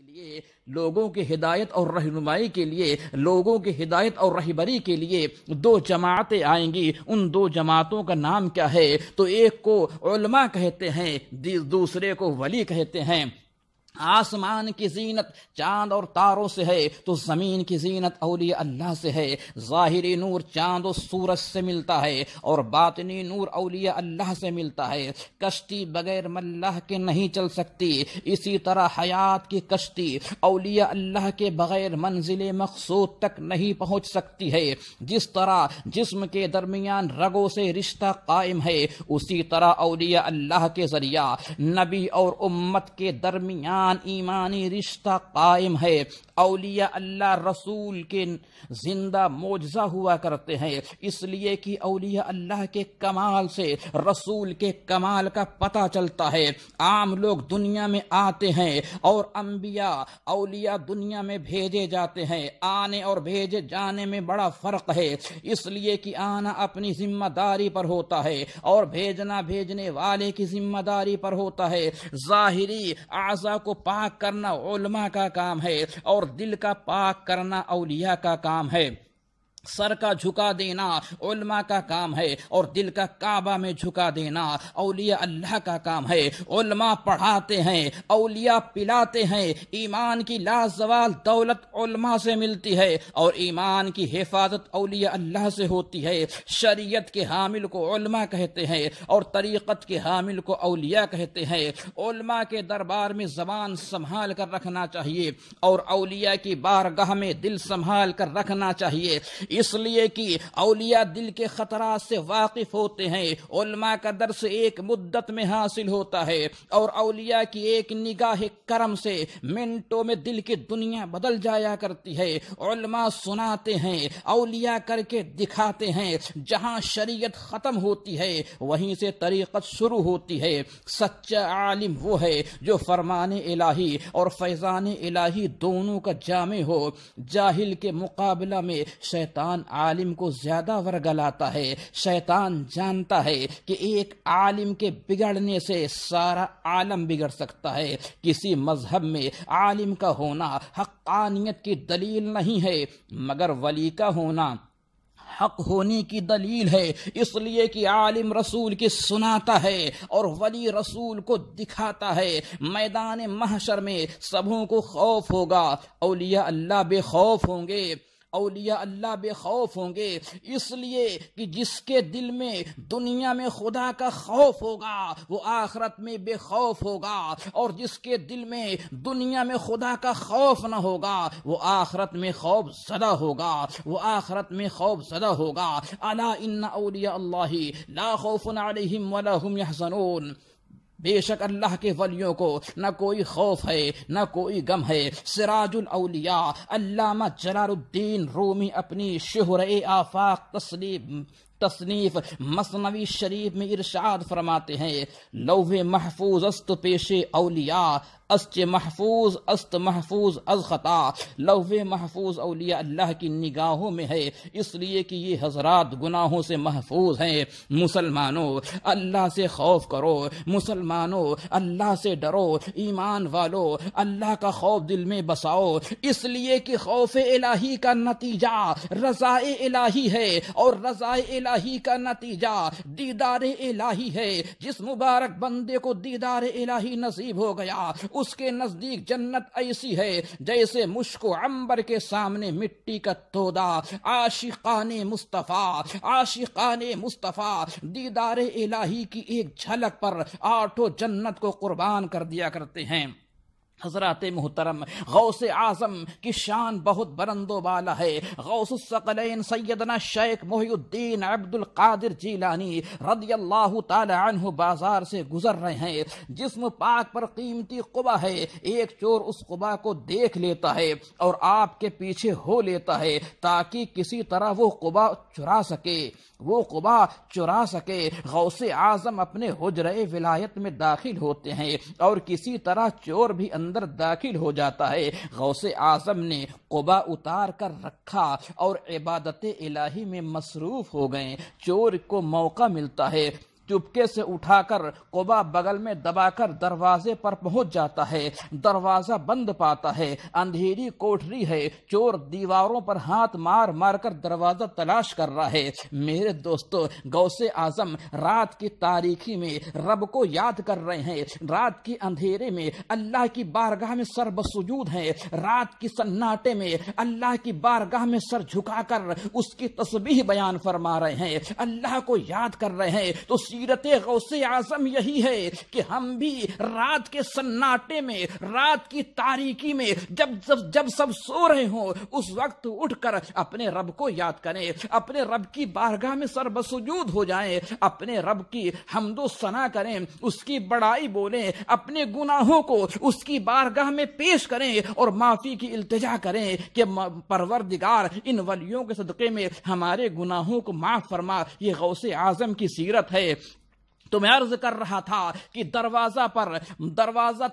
لیے لوگوں کی ہدایت اور رہنمائی کے لیے، لوگوں کی ہدایت اور رہبری کے لیے دو جماعتیں آئیں گی۔ ان دو جماعتوں کا نام کیا ہے؟ تو ایک کو علماء کہتے ہیں، دوسرے کو ولی کہتے ہیں۔ آسمان کی زینت چاند اور تاروں سے ہے تو زمین کی زینت اولیاء اللہ سے ہے۔ ظاہری نور چاند و سورج سے ملتا ہے اور باطنی نور اولیاء اللہ سے ملتا ہے۔ کشتی بغیر ملاح کے نہیں چل سکتی، اسی طرح حیات کی کشتی اولیاء اللہ کے بغیر منزل مقصود تک نہیں پہنچ سکتی ہے۔ جس طرح جسم کے درمیان رگوں سے رشتہ قائم ہے، اسی طرح اولیاء اللہ کے ذریعہ نبی اور امت کے درمیان ایمانی رشتہ قائم ہے۔ اولیاء اللہ رسول کے زندہ معجزہ ہوا کرتے ہیں، اس لیے کہ اولیاء اللہ کے کمال سے رسول کے کمال کا پتہ چلتا ہے۔ عام لوگ دنیا میں آتے ہیں اور انبیاء اولیاء دنیا میں بھیجے جاتے ہیں۔ آنے اور بھیجے جانے میں بڑا فرق ہے، اس لیے کہ آنا اپنی ذمہ داری پر ہوتا ہے اور بھیجنا بھیجنے والے کی ذمہ داری پر ہوتا ہے۔ ظاہری اعضاء کو پاک کرنا علماء کا کام ہے اور دل کا پاک کرنا اولیاء کا کام ہے۔ سر کا جھکا دینا علماء کا کام ہے اور دل کا کعبہ میں جھکا دینا اولیاء اللہ کا کام ہے۔ علماء پڑھاتے ہیں، اولیاء پلاتے ہیں۔ ایمان کی لازوال دولت علماء سے ملتی ہے اور ایمان کی حفاظت اولیاء اللہ سے ہوتی ہے۔ شریعت کے حامل کو علماء کہتے ہیں اور طریقت کے حامل کو اولیاء کہتے ہیں۔ علماء کے دربار میں زبان سنبھال کر رکھنا چاہیے اور اولیاء کی بارگاہ میں دل سنبھال کر رکھنا چاہیے، اس لیے کہ اولیاء دل کے خطرات سے واقف ہوتے ہیں۔ علماء کا درس ایک مدت میں حاصل ہوتا ہے اور اولیاء کی ایک نگاہ کرم سے منٹوں میں دل کی دنیا بدل جایا کرتی ہے۔ علماء سناتے ہیں، اولیاء کر کے دکھاتے ہیں۔ جہاں شریعت ختم ہوتی ہے وہیں سے طریقت شروع ہوتی ہے۔ سچا عالم وہ ہے جو فرمان الہی اور فیضان الہی دونوں کا جامع ہو۔ جاہل کے مقابلہ میں شیطان عالم کو زیادہ ورگلاتا ہے۔ شیطان جانتا ہے کہ ایک عالم کے بگڑنے سے سارا عالم بگڑ سکتا ہے۔ کسی مذہب میں عالم کا ہونا حقانیت کی دلیل نہیں ہے، مگر ولی کا ہونا حق ہونے کی دلیل ہے، اس لیے کہ عالم رسول کی سناتا ہے اور ولی رسول کو دکھاتا ہے۔ میدان محشر میں سبوں کو خوف ہوگا، اولیاء اللہ بے خوف ہوں گے۔ اولیاء اللہ بے خوف ہوں گے اس لیے کہ جس کے دل میں دنیا میں خدا کا خوف ہوگا وہ آخرت میں بے خوف ہوگا، اور جس کے دل میں دنیا میں خدا کا خوف نہ ہوگا وہ آخرت میں خوف زدہ ہوگا، وہ آخرت میں خوف زدہ ہوگا۔ الا ان اولیاء اللہ لا خوف علیہم ولا هم يحزنون، بے شک اللہ کے ولیوں کو نہ کوئی خوف ہے نہ کوئی غم ہے۔ سراج الاولیاء علامہ جلال الدین رومی اپنی شہرۂ آفاق تصنیف مثنوی شریف میں ارشاد فرماتے ہیں، لوح محفوظ است پیش اولیاء، است محفوظ است محفوظ از خطا۔ لوح محفوظ اولیاء اللہ کی نگاہوں میں ہے، اس لیے کہ یہ حضرات گناہوں سے محفوظ ہیں۔ مسلمانوں اللہ سے خوف کرو، مسلمانوں اللہ سے ڈرو، ایمان والو اللہ کا خوف دل میں بساؤ، اس لیے کہ خوف الہی کا نتیجہ رضا الہی ہے اور رضا الہی کا نتیجہ دیدار الہی ہے۔ جس مبارک بندے کو دیدار الہی نصیب ہو گیا اس کے نزدیک جنت ایسی ہے جیسے مشک و عنبر کے سامنے مٹی کا تودا۔ عاشقان مصطفیٰ دیدار الہی کی ایک جھلک پر 8 جنت کو قربان کر دیا کرتے ہیں۔ حضرات محترم، غوث اعظم کی شان بہت بلند و بالا ہے۔ غوث الثقلین سیدنا شیخ محی الدین عبد القادر جیلانی رضی اللہ تعالی عنہ بازار سے گزر رہے ہیں، جسم پاک پر قیمتی قبا ہے۔ ایک چور اس قبا کو دیکھ لیتا ہے اور آپ کے پیچھے ہو لیتا ہے تاکہ کسی طرح وہ قبا چرا سکے۔ غوث اعظم اپنے حجرۂ ولایت میں داخل ہوتے ہیں اور کسی طرح چور بھی اندر داخل ہو جاتا ہے۔ غوث اعظم نے قبا اتار کر رکھا اور عبادت الہی میں مصروف ہو گئے۔ چور کو موقع ملتا ہے چپکے سے اٹھا کر قبا بغل میں دبا کر دروازے پر پہنچ جاتا ہے، دروازہ بند پاتا ہے، اندھیری کوٹری ہے، چور دیواروں پر ہاتھ مار مار کر دروازہ تلاش کر رہا ہے۔ میرے دوستو، غوث اعظم رات کی تاریکی میں رب کو یاد کر رہے ہیں، رات کے اندھیرے میں اللہ کی بارگاہ میں سر بسجود ہیں، رات کی سناٹے میں اللہ کی بارگاہ میں سر جھکا کر اس کی تسبیح بیان فرما رہے ہیں، اللہ کو یاد کر رہے ہیں۔ تو سیرت غوث اعظم یہی ہے کہ ہم بھی رات کے سناٹے میں، رات کی تاریکی میں جب سب سو رہے ہوں، اس وقت اٹھ کر اپنے رب کو یاد کریں، اپنے رب کی بارگاہ میں سر بسجود ہو جائیں، اپنے رب کی حمد و ثنا کریں، اس کی بڑائی بولیں، اپنے گناہوں کو اس کی بارگاہ میں پیش کریں اور معافی کی التجا کریں کہ پروردگار ان ولیوں کے صدقے میں ہمارے گناہوں کو معاف فرما۔ یہ غوث اعظم کی سیرت ہے۔ تو میں عرض کر رہا تھا کہ دروازہ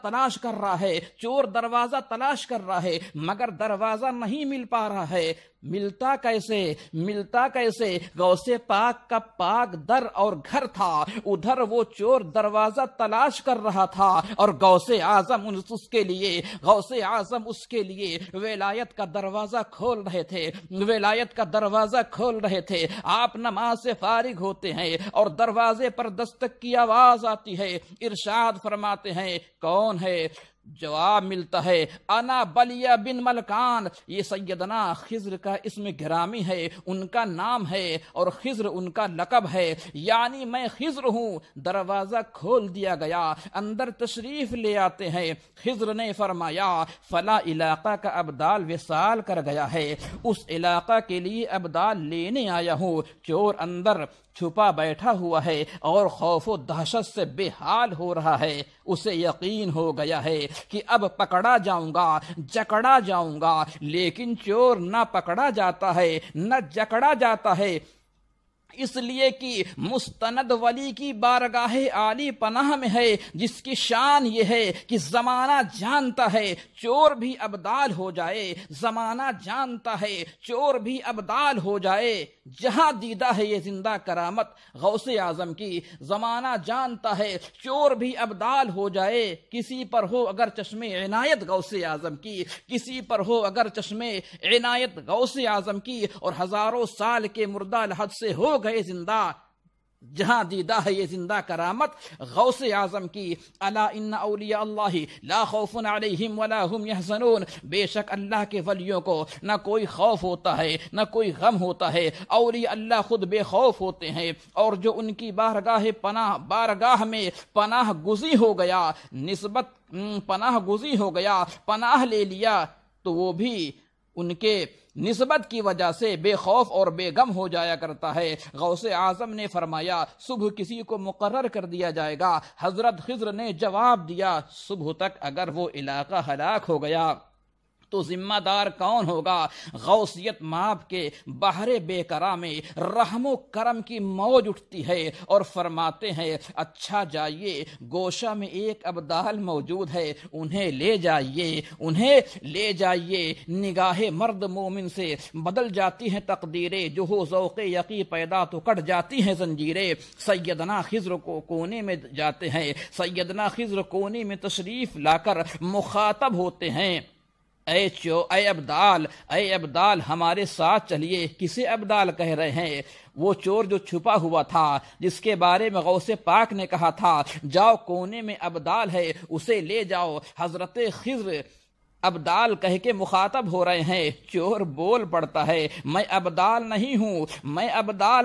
تلاش کر رہا ہے، چور دروازہ تلاش کر رہا ہے، مگر دروازہ نہیں مل پا رہا ہے۔ ملتا کیسے؟ غوث پاک کا پاک در اور گھر تھا، ادھر وہ چور دروازہ تلاش کر رہا تھا اور غوث اعظم اس کے لیے ولایت کا دروازہ کھول رہے تھے۔ آپ نماز سے فارغ ہوتے ہیں اور دروازے پر دستک کی آواز آتی ہے، ارشاد فرماتے ہیں کون ہے؟ جواب ملتا ہے انا بلیہ بن ملکان۔ یہ سیدنا خضر کا اسم گرامی ہے، ان کا نام ہے اور خضر ان کا لقب ہے، یعنی میں خضر ہوں۔ دروازہ کھول دیا گیا، اندر تشریف لے آتے ہیں۔ خضر نے فرمایا فلاں علاقہ کا ابدال وصال کر گیا ہے، اس علاقہ کے لیے ابدال لینے آیا ہوں۔ چور اندر چھپا بیٹھا ہوا ہے اور خوف و دہشت سے بے حال ہو رہا ہے۔ اسے یقین ہو گیا ہے کہ اب پکڑا جاؤں گا، جکڑا جاؤں گا، لیکن چور نہ پکڑا جاتا ہے نہ جکڑا جاتا ہے، اس لیے کہ مستند ولی کی بارگاہ عالی پناہ میں ہے، جس کی شان یہ ہے کہ زمانہ جانتا ہے چور بھی ابدال ہو جائے، زمانہ جانتا ہے چور بھی ابدال ہو جائے۔ جہاں دیدہ ہے یہ زندہ کرامت غوث اعظم کی، زمانہ جانتا ہے چور بھی ابدال ہو جائے۔ کسی پر ہو اگر چشم عنایت غوث اعظم کی، کسی پر ہو اگر چشم عنایت غوث اعظم کی، اور ہزاروں سال کے مردہ لحد سے ہو گئے زندہ، جہاں دیدہ ہے یہ زندہ کرامت غوث اعظم کی۔ الا ان اولیاء اللہ لا خوف علیہم ولا هم یحزنون۔ بے شک اللہ کے ولیوں کو نہ کوئی خوف ہوتا ہے نہ کوئی غم ہوتا ہے، اولیاء اللہ خود بے خوف ہوتے ہیں، اور جو ان کی بارگاہ میں پناہ گزی ہو گیا، پناہ لے لیا، تو وہ بھی ان کے نسبت کی وجہ سے بے خوف اور بے غم ہو جایا کرتا ہے۔ غوث اعظم نے فرمایا صبح کسی کو مقرر کر دیا جائے گا۔ حضرت خضر نے جواب دیا صبح تک اگر وہ علاقہ ہلاک ہو گیا تو ذمہ دار کون ہوگا؟ غوثیت ماب کے بحر بے کرا میں رحم و کرم کی موج اٹھتی ہے اور فرماتے ہیں اچھا جائیے، گوشہ میں ایک ابدال موجود ہے، انہیں لے جائیے۔ نگاہ مرد مومن سے بدل جاتی ہیں تقدیریں، جو ہو ذوق یقی پیدا تو کٹ جاتی ہیں زنجیریں۔ سیدنا خضر کو کونے میں جاتے ہیں، سیدنا خضر کونے میں تشریف لا کر مخاطب ہوتے ہیں، اے ابدال ہمارے ساتھ چلیے۔ کسے ابدال کہہ رہے ہیں؟ وہ چور جو چھپا ہوا تھا، جس کے بارے میں غوث پاک نے کہا تھا جاؤ کونے میں ابدال ہے، اسے لے جاؤ۔ حضرت خضر ابدال کہہ کے مخاطب ہو رہے ہیں، چور بول پڑتا ہے میں ابدال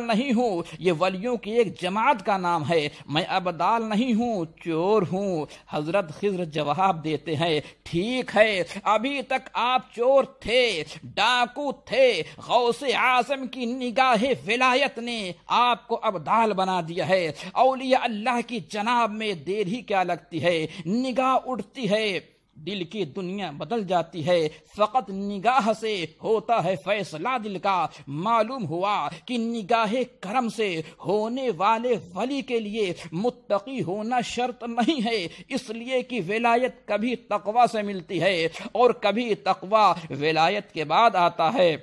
نہیں ہوں، یہ ولیوں کی ایک جماعت کا نام ہے، میں ابدال نہیں ہوں، چور ہوں۔ حضرت خضر جواب دیتے ہیں ٹھیک ہے، ابھی تک آپ چور تھے، ڈاکو تھے، غوث اعظم کی نگاہ ولایت نے آپ کو ابدال بنا دیا ہے۔ اولیاء اللہ کی جناب میں دیر ہی کیا لگتی ہے، نگاہ اٹھتی ہے، دل کی دنیا بدل جاتی ہے، فقط نگاہ سے ہوتا ہے فیصلہ دل کا۔ معلوم ہوا کہ نگاہ کرم سے ہونے والے ولی کے لیے متقی ہونا شرط نہیں ہے، اس لیے کہ ولایت کبھی تقوی سے ملتی ہے اور کبھی تقوی ولایت کے بعد آتا ہے۔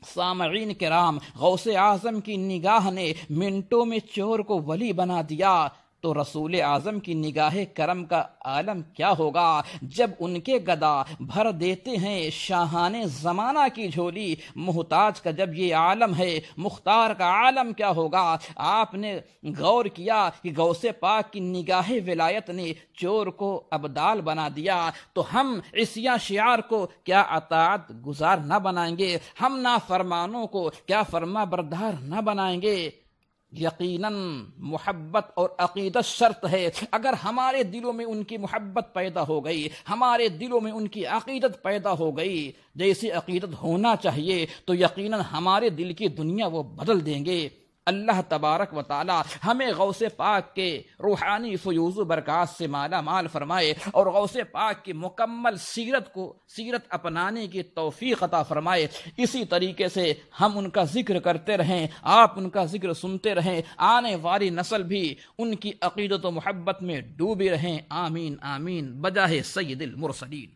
سامعین کرام، غوث اعظم کی نگاہ نے منٹوں میں چور کو ولی بنا دیا، تو رسول اعظم کی نگاہ کرم کا عالم کیا ہوگا جب ان کے گدا بھر دیتے ہیں شاہان زمانہ کی جھولی۔ محتاج کا جب یہ عالم ہے، مختار کا عالم کیا ہوگا؟ آپ نے غور کیا کہ غوث پاک کی نگاہ ولایت نے چور کو ابدال بنا دیا، تو ہم عصیاں شعار کو کیا اطاعت گزار نہ بنائیں گے؟ ہم نافرمانوں کو کیا فرما بردار نہ بنائیں گے؟ یقیناً محبت اور عقیدت شرط ہے۔ اگر ہمارے دلوں میں ان کی محبت پیدا ہو گئی، ہمارے دلوں میں ان کی عقیدت پیدا ہو گئی جیسی عقیدت ہونا چاہیے، تو یقیناً ہمارے دل کی دنیا وہ بدل دیں گے۔ اللہ تبارک و تعالی ہمیں غوث پاک کے روحانی فیوز و برکات سے مالا مال فرمائے، اور غوث پاک کی مکمل سیرت اپنانے کی توفیق عطا فرمائے۔ اسی طریقے سے ہم ان کا ذکر کرتے رہیں، آپ ان کا ذکر سنتے رہیں، آنے والی نسل بھی ان کی عقیدت و محبت میں ڈوبی رہیں۔ آمین آمین بجاہ سید المرسلین۔